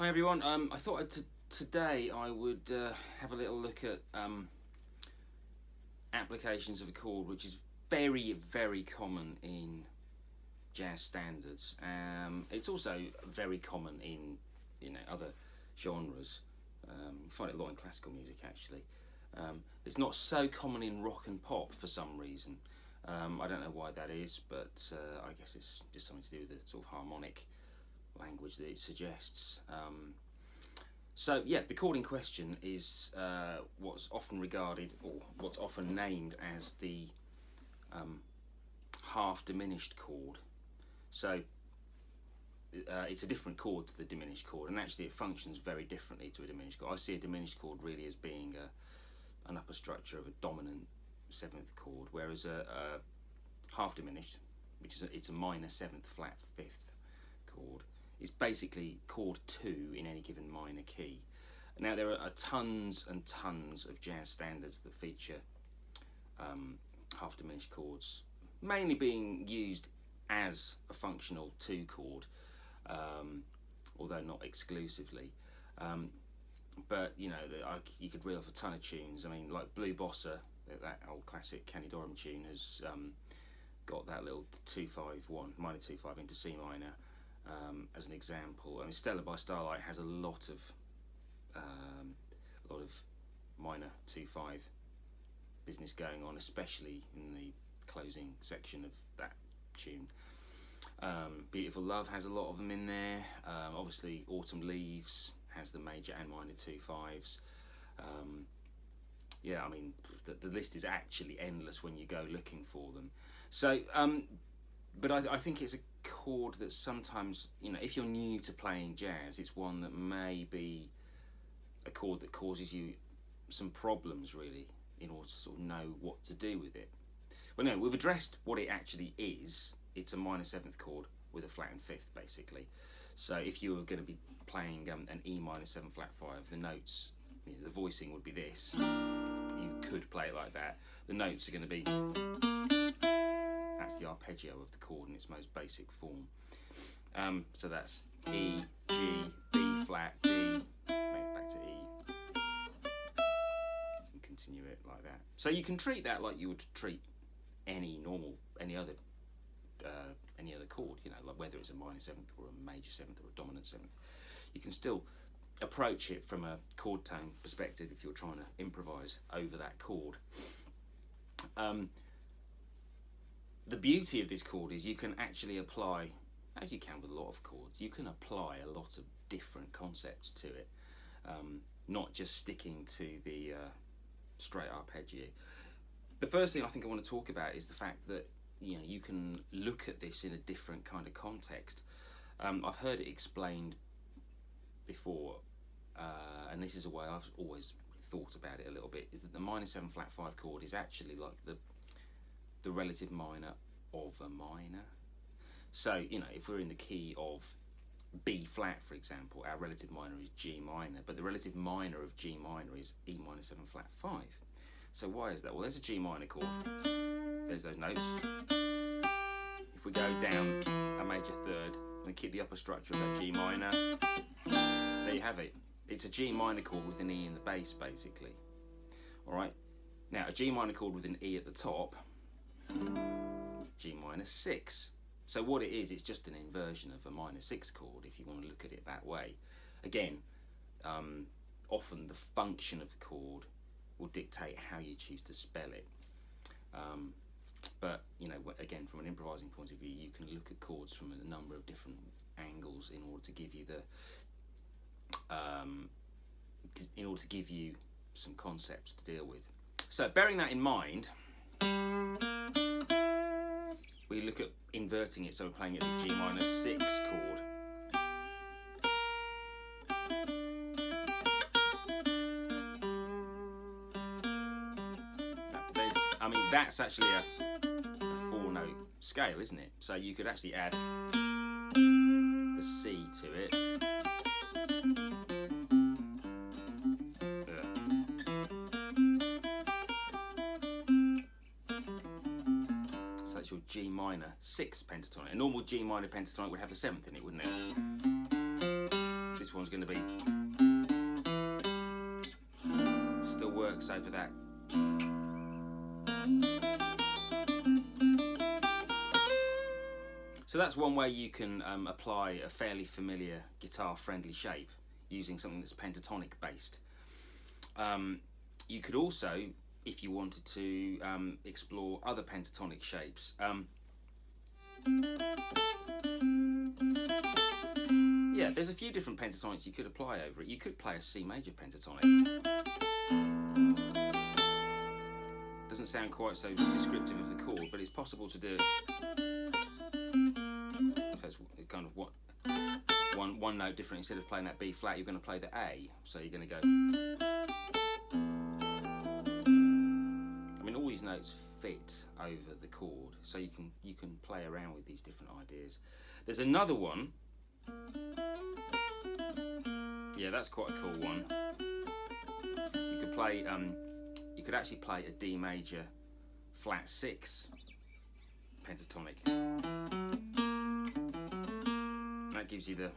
Hi everyone. I thought today I would have a little look at applications of a chord, which is very, very common in jazz standards. It's also very common in other genres. You find it a lot in classical music actually. It's not so common in rock and pop for some reason. I don't know why that is, but I guess it's just something to do with the sort of harmonic language that it suggests. So yeah, the chord in question is what's often regarded, or what's often named as the half diminished chord. So it's a different chord to the diminished chord, and actually it functions very differently to a diminished chord. I see a diminished chord really as being an upper structure of a dominant seventh chord, whereas a half diminished, which is it's a minor seventh flat fifth chord, is basically chord 2 in any given minor key. Now there are tons and tons of jazz standards that feature half diminished chords, mainly being used as a functional 2 chord, although not exclusively. But you could reel off a ton of tunes. I mean, like Blue Bossa, that old classic Kenny Dorham tune, has got that little 2-5-1 minor 2-5 into C minor. As an example, I mean, Stella by Starlight has a lot of minor 2-5 business going on, especially in the closing section of that tune. Beautiful Love has a lot of them in there. Obviously, Autumn Leaves has the major and minor 2-5s. Yeah, I mean, the list is actually endless when you go looking for them. So, but I think it's a chord that sometimes, if you're new to playing jazz, it's one that may be a chord that causes you some problems, really, in order to sort of know what to do with it. Well, no, we've addressed what it actually is. It's a minor seventh chord with a flattened fifth, basically. So if you were going to be playing an E minor 7 flat 5, the notes, the voicing would be this. You could play it like that. The notes are going to be... That's the arpeggio of the chord in its most basic form. So that's E, G, B flat, D, make it back to E, and continue it like that. So you can treat that like you would treat any other chord, like whether it's a minor seventh or a major seventh or a dominant seventh. You can still approach it from a chord tone perspective if you're trying to improvise over that chord. The beauty of this chord is you can actually apply, as you can with a lot of chords, you can apply a lot of different concepts to it, not just sticking to the straight arpeggio. The first thing I think I want to talk about is the fact that you can look at this in a different kind of context. I've heard it explained before, and this is a way I've always thought about it a little bit, is that the minor 7 flat 5 chord is actually like the relative minor of a minor. So, if we're in the key of B flat, for example, our relative minor is G minor, but the relative minor of G minor is E minor 7 flat 5. So why is that? Well, there's a G minor chord. There's those notes. If we go down a major third and keep the upper structure of that G minor, there you have it. It's a G minor chord with an E in the bass, basically. All right. Now, a G minor chord with an E at the top, G minor 6. So what it is, it's just an inversion of a minor 6 chord, if you want to look at it that way. Again, often the function of the chord will dictate how you choose to spell it. But again, from an improvising point of view, you can look at chords from a number of different angles in order to give you some concepts to deal with. So bearing that in mind, we look at inverting it, so we're playing it as a G minor 6 chord. That's actually a 4-note scale, isn't it? So you could actually add the C to it. So that's your G minor 6 pentatonic. A normal G minor pentatonic would have the 7th in it, wouldn't it? This one's going to be, still works over that. So that's one way you can apply a fairly familiar guitar-friendly shape using something that's pentatonic based. You could also, if you wanted to, explore other pentatonic shapes. Yeah, there's a few different pentatonics you could apply over it. You could play a C major pentatonic. Doesn't sound quite so descriptive of the chord, but it's possible to do it. So it's kind of one note different. Instead of playing that B flat, you're going to play the A. So you're going to go. I mean, all these notes fit over the chord, so you can play around with these different ideas. There's another one. Yeah, that's quite a cool one. You could play. You could actually play a D major flat 6 pentatonic. That gives you the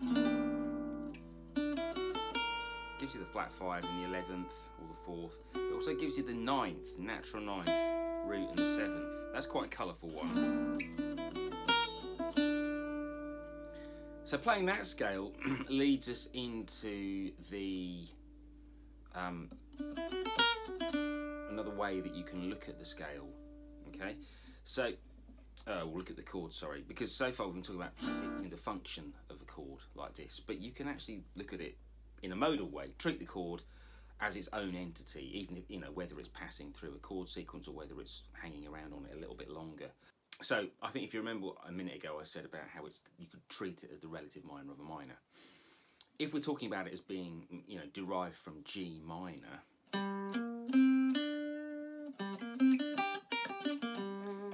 flat 5 in the 11th or the 4th. It also gives you the 9th, natural 9th, root and the 7th. That's quite a colourful one. So playing that scale leads us into the another way that you can look at the scale. Okay, so we'll look at the chord, sorry, because so far we've been talking about the function of a chord like this, but you can actually look at it in a modal way, treat the chord as its own entity, even if, you know, whether it's passing through a chord sequence or whether it's hanging around on it a little bit longer. So I think if you remember a minute ago I said about how you could treat it as the relative minor of a minor. If we're talking about it as being, you know, derived from G minor,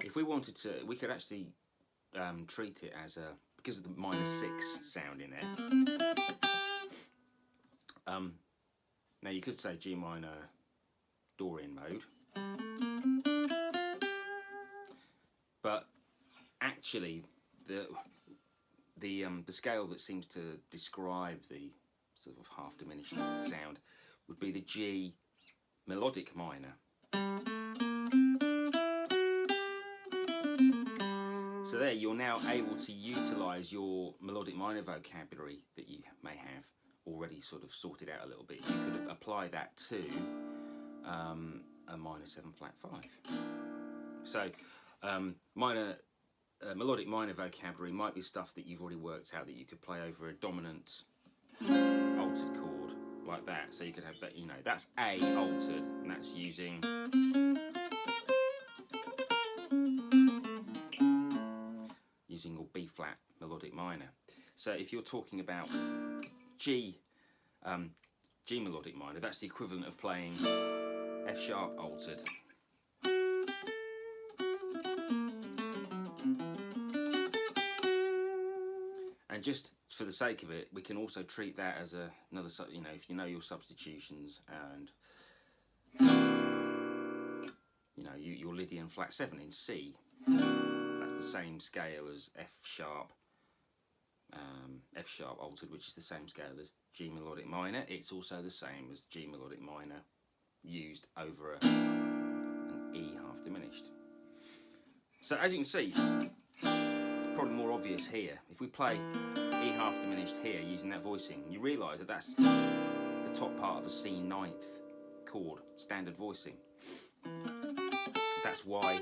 if we wanted to, we could actually treat it as a, because of the minor 6 sound in there. Now you could say G minor Dorian mode, but actually the scale that seems to describe the sort of half diminished sound would be the G melodic minor. So there you're now able to utilise your melodic minor vocabulary that you may have already sort of sorted out a little bit. You could apply that to a minor 7 flat 5. So melodic minor vocabulary might be stuff that you've already worked out that you could play over a dominant altered chord like that. So you could have that, you know, that's A altered, and that's using your B flat melodic minor. So if you're talking about G melodic minor, that's the equivalent of playing F sharp altered. And just for the sake of it, we can also treat that as another, you know, if you know your substitutions and you know your Lydian flat 7 in C, that's the same scale as F sharp altered, which is the same scale as G melodic minor. It's also the same as G melodic minor used over an E half diminished. So as you can see, probably more obvious here. If we play E half diminished here using that voicing, you realise that that's the top part of a C 9th chord, standard voicing. That's why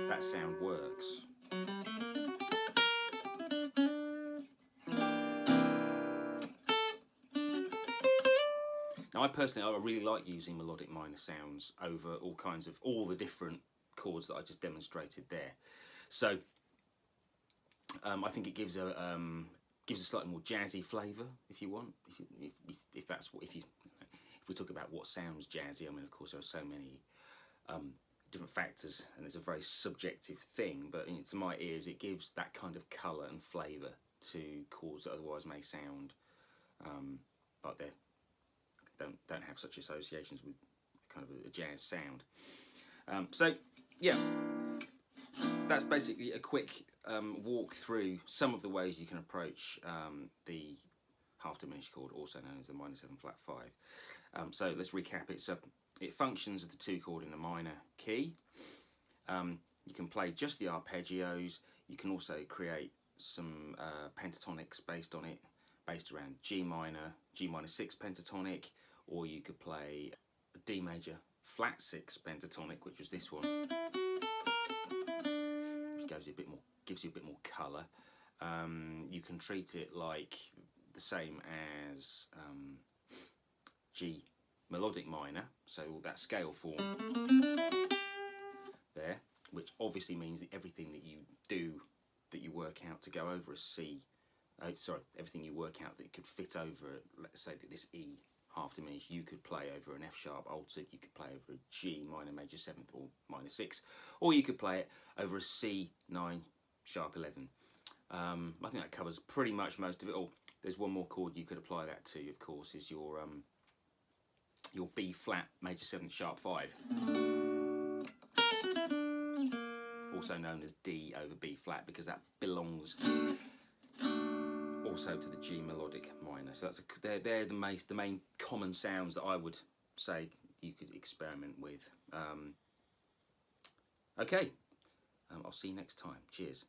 that sound works. Now I really like using melodic minor sounds over all the different chords that I just demonstrated there. So I think it gives a slightly more jazzy flavour, if you want. If we talk about what sounds jazzy, I mean, of course, there are so many different factors, and it's a very subjective thing. But to my ears, it gives that kind of colour and flavour to chords that otherwise may sound like they don't have such associations with kind of a jazz sound. So yeah, that's basically a quick walk through some of the ways you can approach the half diminished chord, also known as the minor 7 flat 5. So let's recap. It functions as the 2 chord in the minor key. You can play just the arpeggios. You can also create some pentatonics based on it, based around G minor 6 pentatonic, or you could play a D major flat 6 pentatonic, which was this one, which gives you a bit more colour. You can treat it like the same as G melodic minor, so that scale form there, which obviously means that everything that you do, that you work out to go over a C, everything you work out that could fit over, let's say that this E half diminished, you could play over an F sharp altered, you could play over a G minor major 7th or minor 6, or you could play it over a C 9 sharp 11. I think that covers pretty much most of it all. There's one more chord you could apply that to, of course, is your B flat major 7th sharp 5, also known as D over B flat, because that belongs also to the G melodic minor. So they're the main common sounds that I would say you could experiment with. Okay, I'll see you next time. Cheers.